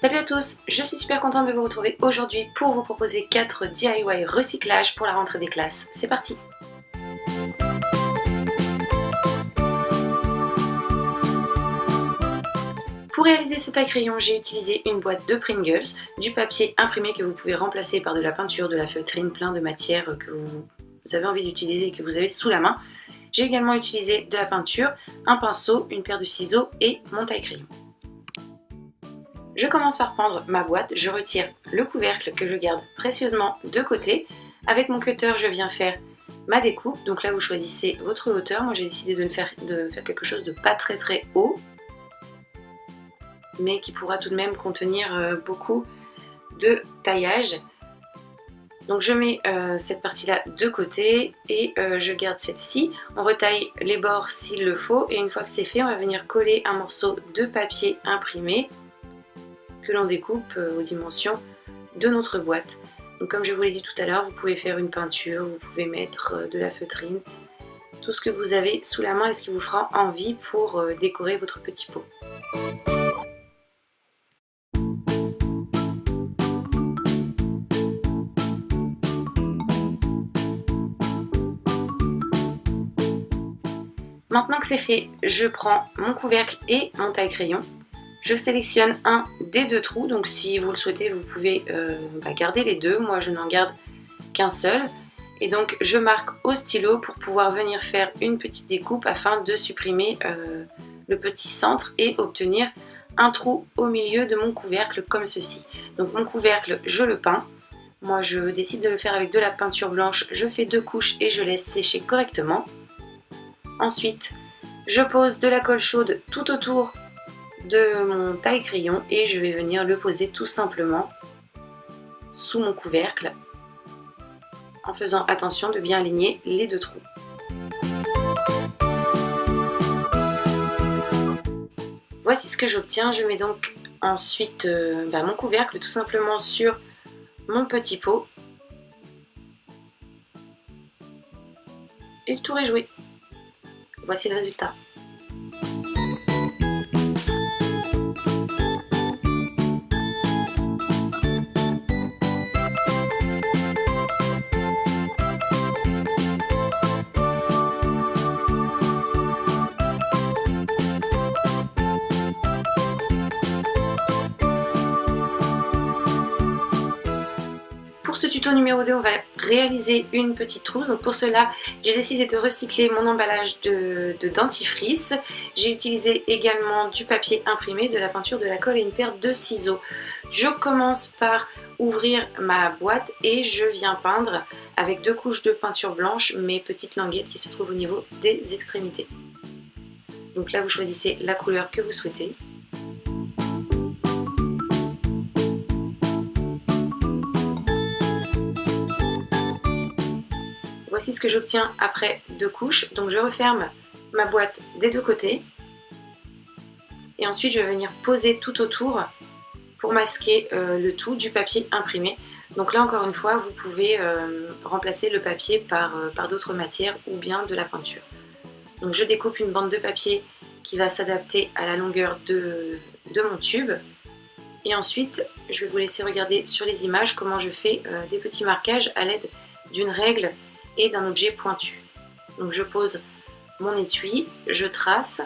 Salut à tous, je suis super contente de vous retrouver aujourd'hui pour vous proposer 4 DIY recyclage pour la rentrée des classes. C'est parti! Pour réaliser ce taille-crayon, j'ai utilisé une boîte de Pringles, du papier imprimé que vous pouvez remplacer par de la peinture, de la feutrine, plein de matières que vous avez envie d'utiliser et que vous avez sous la main. J'ai également utilisé de la peinture, un pinceau, une paire de ciseaux et mon taille-crayon. Je commence par prendre ma boîte, je retire le couvercle que je garde précieusement de côté. Avec mon cutter, je viens faire ma découpe. Donc là, vous choisissez votre hauteur. Moi, j'ai décidé de faire quelque chose de pas très haut, mais qui pourra tout de même contenir beaucoup de taillage. Donc je mets cette partie-là de côté et je garde celle-ci. On retaille les bords s'il le faut et une fois que c'est fait, on va venir coller un morceau de papier imprimé que l'on découpe aux dimensions de notre boîte. Donc comme je vous l'ai dit tout à l'heure, vous pouvez faire une peinture, vous pouvez mettre de la feutrine, tout ce que vous avez sous la main et ce qui vous fera envie pour décorer votre petit pot. Maintenant que c'est fait, je prends mon couvercle et mon taille-crayon. Je sélectionne un des deux trous, donc si vous le souhaitez, vous pouvez garder les deux. Moi, je n'en garde qu'un seul. Et donc, je marque au stylo pour pouvoir venir faire une petite découpe afin de supprimer le petit centre et obtenir un trou au milieu de mon couvercle comme ceci. Donc, mon couvercle, je le peins. Moi, je décide de le faire avec de la peinture blanche. Je fais 2 couches et je laisse sécher correctement. Ensuite, je pose de la colle chaude tout autour de mon taille-crayon et je vais venir le poser tout simplement sous mon couvercle en faisant attention de bien aligner les deux trous. Voici ce que j'obtiens. Je mets donc ensuite mon couvercle tout simplement sur mon petit pot et le tour est joué. Voici le résultat. Pour ce tuto numéro 2, on va réaliser une petite trousse. Donc pour cela, j'ai décidé de recycler mon emballage de dentifrice. J'ai utilisé également du papier imprimé, de la peinture, de la colle et une paire de ciseaux. Je commence par ouvrir ma boîte et je viens peindre avec 2 couches de peinture blanche mes petites languettes qui se trouvent au niveau des extrémités. Donc là, vous choisissez la couleur que vous souhaitez. Voici ce que j'obtiens après 2 couches. Donc je referme ma boîte des 2 côtés. Et ensuite je vais venir poser tout autour pour masquer le tout du papier imprimé. Donc là encore une fois, vous pouvez remplacer le papier par d'autres matières ou bien de la peinture. Donc je découpe une bande de papier qui va s'adapter à la longueur de mon tube. Et ensuite, je vais vous laisser regarder sur les images comment je fais des petits marquages à l'aide d'une règle et d'un objet pointu. Donc je pose mon étui, je trace,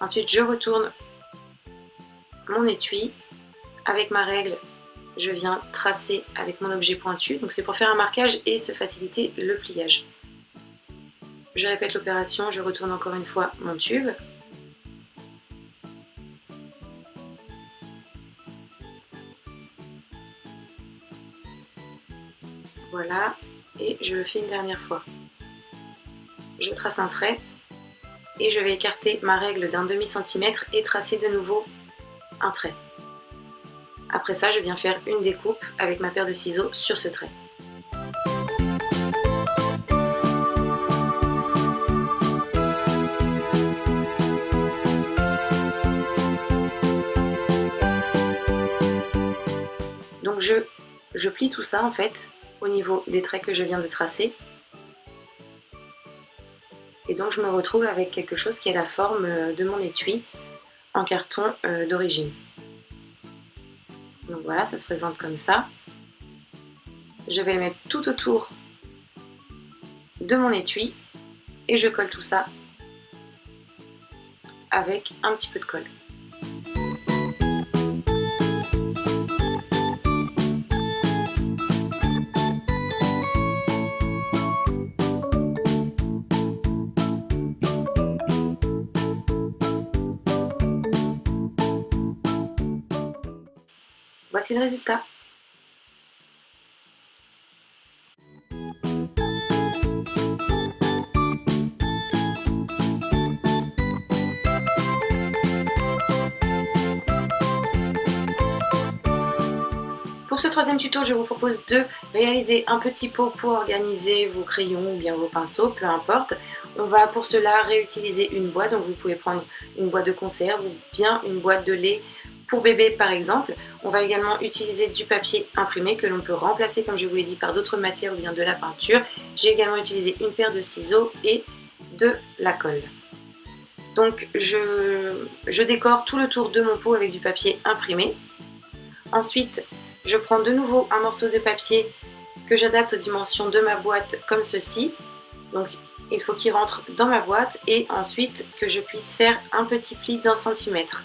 ensuite je retourne mon étui, avec ma règle je viens tracer avec mon objet pointu, donc c'est pour faire un marquage et se faciliter le pliage. Je répète l'opération, je retourne encore une fois mon tube, voilà. Et je le fais une dernière fois. Je trace un trait et je vais écarter ma règle d'un demi-centimètre et tracer de nouveau un trait. Après ça, je viens faire une découpe avec ma paire de ciseaux sur ce trait. Donc je plie tout ça en fait au niveau des traits que je viens de tracer. Et donc je me retrouve avec quelque chose qui a la forme de mon étui en carton d'origine. voilà, ça se présente comme ça. Je vais le mettre tout autour de mon étui et je colle tout ça avec un petit peu de colle. Voici le résultat. Pour ce troisième tuto, je vous propose de réaliser un petit pot pour organiser vos crayons ou bien vos pinceaux, peu importe. On va pour cela réutiliser une boîte, donc vous pouvez prendre une boîte de conserve ou bien une boîte de lait pour bébé par exemple. On va également utiliser du papier imprimé que l'on peut remplacer, comme je vous l'ai dit, par d'autres matières ou bien de la peinture. J'ai également utilisé une paire de ciseaux et de la colle. Donc je décore tout le tour de mon pot avec du papier imprimé. Ensuite, je prends de nouveau un morceau de papier que j'adapte aux dimensions de ma boîte comme ceci. Donc il faut qu'il rentre dans ma boîte et ensuite que je puisse faire un petit pli d'1 centimètre.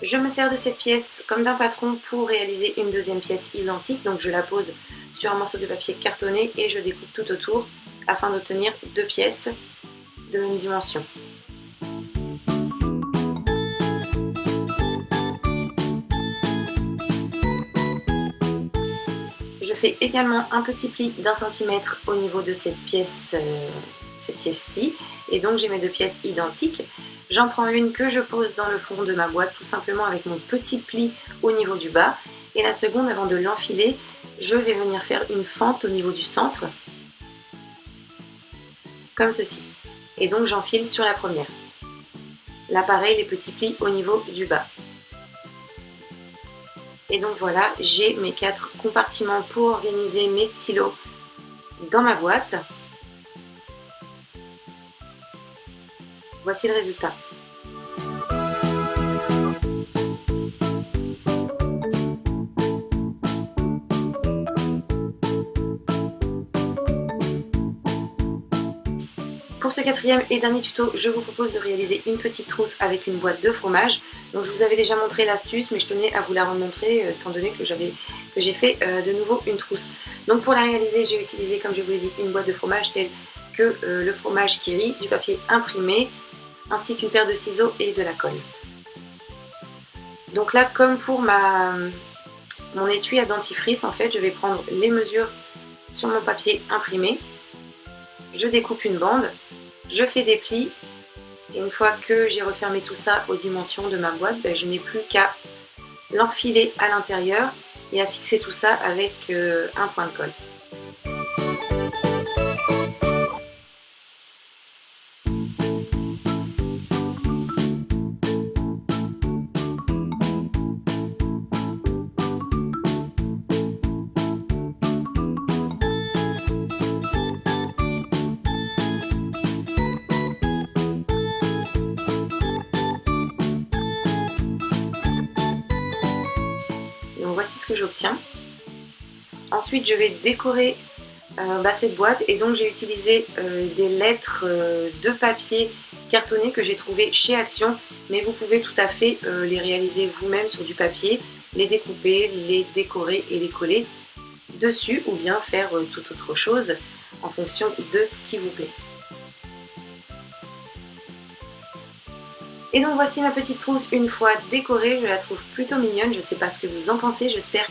Je me sers de cette pièce comme d'un patron pour réaliser une deuxième pièce identique. Donc je la pose sur un morceau de papier cartonné et je découpe tout autour afin d'obtenir deux pièces de même dimension. Je fais également un petit pli d'1 centimètre au niveau de cette pièce-ci. Et donc j'ai mes deux pièces identiques. J'en prends une que je pose dans le fond de ma boîte tout simplement avec mon petit pli au niveau du bas. Et la seconde, avant de l'enfiler, je vais venir faire une fente au niveau du centre, comme ceci. Et donc j'enfile sur la première. Là pareil, les petits plis au niveau du bas. Et donc voilà, j'ai mes 4 compartiments pour organiser mes stylos dans ma boîte. Voici le résultat. Pour ce quatrième et dernier tuto, je vous propose de réaliser une petite trousse avec une boîte de fromage. Donc je vous avais déjà montré l'astuce, mais je tenais à vous la remontrer étant donné que j'ai fait de nouveau une trousse. Donc pour la réaliser, j'ai utilisé, comme je vous l'ai dit, une boîte de fromage telle que le fromage qui rit, du papier imprimé, ainsi qu'une paire de ciseaux et de la colle. Donc là, comme pour mon étui à dentifrice, en fait, je vais prendre les mesures sur mon papier imprimé. Je découpe une bande, je fais des plis, et une fois que j'ai refermé tout ça aux dimensions de ma boîte, je n'ai plus qu'à l'enfiler à l'intérieur et à fixer tout ça avec un point de colle. Donc voici ce que j'obtiens. Ensuite je vais décorer cette boîte et donc j'ai utilisé des lettres de papier cartonné que j'ai trouvé chez Action, mais vous pouvez tout à fait les réaliser vous-même sur du papier, les découper, les décorer et les coller dessus ou bien faire toute autre chose en fonction de ce qui vous plaît. Et donc voici ma petite trousse une fois décorée, je la trouve plutôt mignonne, je ne sais pas ce que vous en pensez, j'espère que